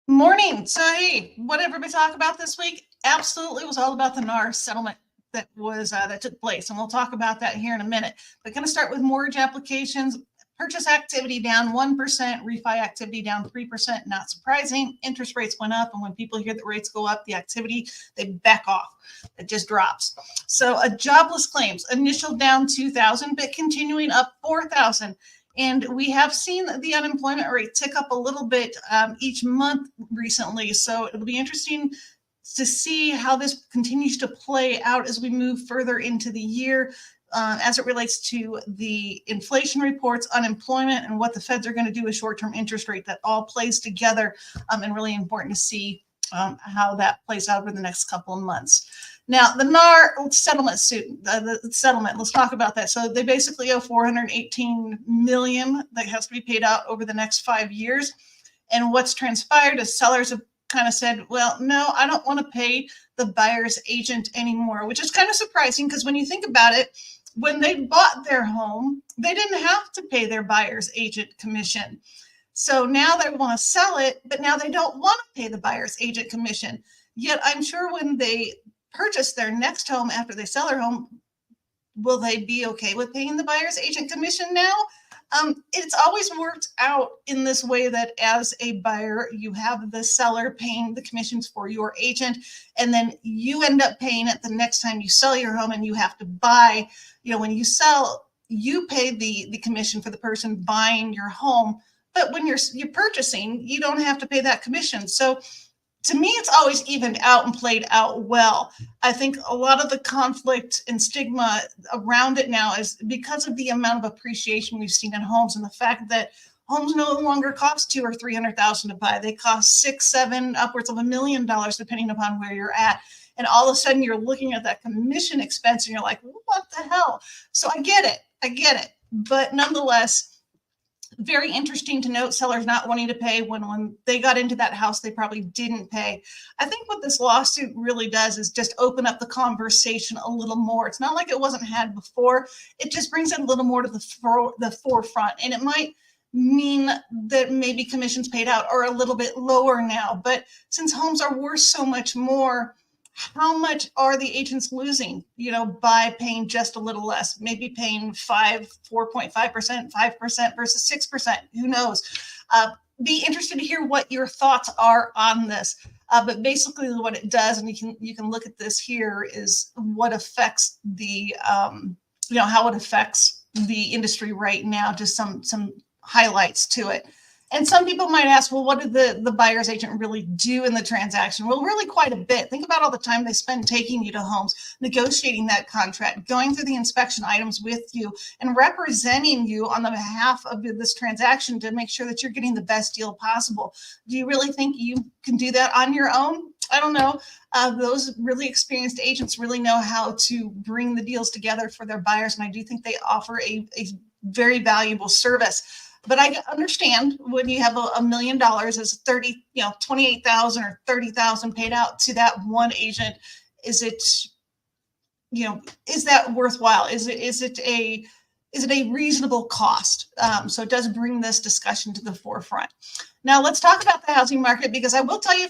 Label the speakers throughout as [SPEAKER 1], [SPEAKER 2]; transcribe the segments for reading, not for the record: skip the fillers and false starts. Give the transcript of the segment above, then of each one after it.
[SPEAKER 1] Morning. So, hey, what everybody talk about this week? Absolutely was all about the NAR settlement that took place, and we'll talk about that here in a minute. But going to start with mortgage applications. Purchase activity down 1%, refi activity down 3%. Not surprising. Interest rates went up, and when people hear that rates go up, the activity they back off. It just drops. So, a jobless claims initial down 2,000, but continuing up 4,000. And we have seen the unemployment rate tick up a little bit each month recently. So it'll be interesting to see how this continues to play out as we move further into the year as it relates to the inflation reports, unemployment, and what the feds are going to do with short-term interest rate. That all plays together and really important to see how that plays out over the next couple of months. Now, the NAR settlement suit, the settlement, let's talk about that. So they basically owe $418 million that has to be paid out over the next 5 years. And what's transpired is sellers have kind of said, well, no, I don't want to pay the buyer's agent anymore, which is kind of surprising because when you think about it, when they bought their home, they didn't have to pay their buyer's agent commission. So now they want to sell it, but now they don't want to pay the buyer's agent commission. Yet I'm sure when they purchase their next home after they sell their home, will they be okay with paying the buyer's agent commission now? It's always worked out in this way that as a buyer, you have the seller paying the commissions for your agent, and then you end up paying it the next time you sell your home and you have to buy. When you sell, you pay the commission for the person buying your home. But when you're purchasing, you don't have to pay that commission. So to me, it's always evened out and played out well. I think a lot of the conflict and stigma around it now is because of the amount of appreciation we've seen in homes and the fact that homes no longer cost $200,000 or $300,000 to buy. They cost $6, $7, upwards of $1 million, depending upon where you're at. And all of a sudden you're looking at that commission expense and you're like, what the hell? So I get it. But nonetheless, very interesting to note sellers not wanting to pay when they got into that house, they probably didn't pay. I think what this lawsuit really does is just open up the conversation a little more. It's not like it wasn't had before. It just brings it a little more to the forefront. And it might mean that maybe commissions paid out are a little bit lower now. But since homes are worth so much more, how much are the agents losing, by paying just a little less, maybe paying 4.5%, 5% versus 6%, who knows? Be interested to hear what your thoughts are on this. But basically what it does, and you can look at this here, is what affects the, how it affects the industry right now, just some highlights to it. And some people might ask, well, what did the buyer's agent really do in the transaction? Well, really quite a bit. Think about all the time they spend taking you to homes, negotiating that contract, going through the inspection items with you, and representing you on the behalf of this transaction to make sure that you're getting the best deal possible. Do you really think you can do that on your own? I don't know. Those really experienced agents really know how to bring the deals together for their buyers, and I do think they offer a very valuable service. But I understand when you have $1 million as 28,000 or 30,000 paid out to that one agent, is that worthwhile? Is it a reasonable cost? So it does bring this discussion to the forefront. Now let's talk about the housing market, because I will tell you,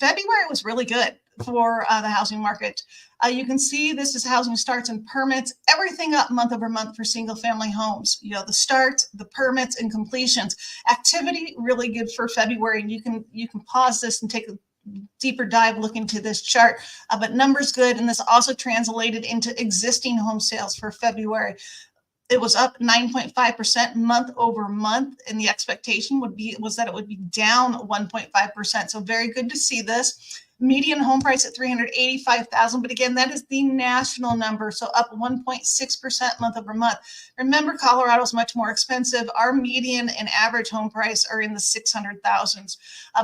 [SPEAKER 1] February was really good for the housing market. You can see this is housing starts and permits, everything up month over month for single family homes. The starts, the permits, and completions. Activity really good for February, and you can pause this and take a deeper dive look into this chart. But numbers good, and this also translated into existing home sales for February. It was up 9.5% month over month, and the expectation was that it would be down 1.5%. So very good to see this. Median home price at $385,000, but again, that is the national number, so up 1.6% month over month. Remember, Colorado is much more expensive. Our median and average home price are in the 600,000s,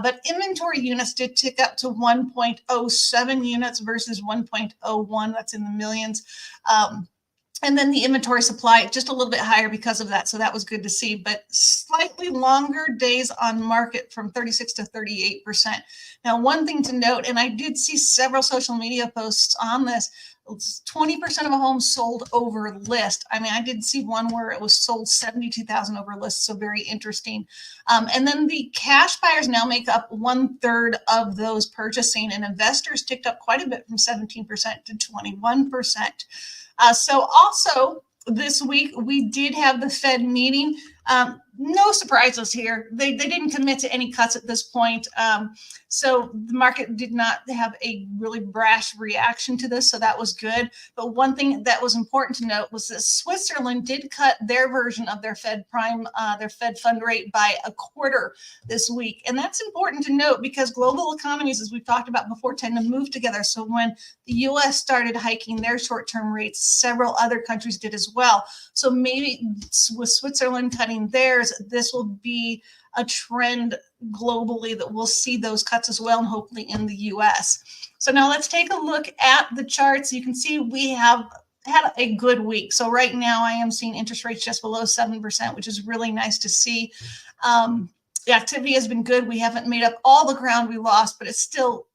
[SPEAKER 1] but inventory units did tick up to 1.07 units versus 1.01. That's in the millions. And then the inventory supply just a little bit higher because of that. So that was good to see, but slightly longer days on market from 36 to 38%. Now, one thing to note, and I did see several social media posts on this, 20% of a home sold over list. I mean, I did see one where it was sold 72,000 over list, so very interesting. And then the cash buyers now make up 1/3 of those purchasing, and investors ticked up quite a bit from 17% to 21%. So also this week, we did have the Fed meeting. No surprises here. They didn't commit to any cuts at this point. So the market did not have a really brash reaction to this. So that was good. But one thing that was important to note was that Switzerland did cut their version of their Fed fund rate by 1/4 this week. And that's important to note because global economies, as we've talked about before, tend to move together. So when the US started hiking their short-term rates, several other countries did as well. So maybe with Switzerland cutting theirs, this will be a trend globally that we'll see those cuts as well, and hopefully in the US. So now let's take a look at the charts. You can see we have had a good week. So right now I am seeing interest rates just below 7%, which is really nice to see. The activity has been good. We haven't made up all the ground we lost, but it's still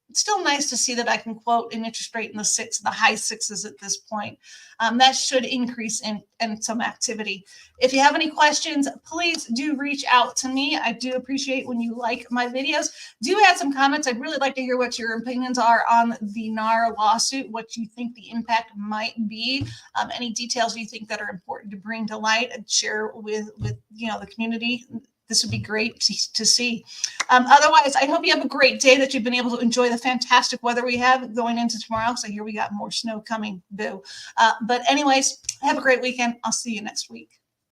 [SPEAKER 1] nice to see that I can quote an interest rate in the high sixes at this point. That should increase in some activity. If you have any questions, please do reach out to me. I do appreciate when you like my videos. Do add some comments. I'd really like to hear what your opinions are on the NAR lawsuit, what you think the impact might be, any details you think that are important to bring to light and share with the community. This would be great to see. Otherwise, I hope you have a great day, that you've been able to enjoy the fantastic weather we have going into tomorrow. So here we got more snow coming. Boo. But anyways, have a great weekend. I'll see you next week.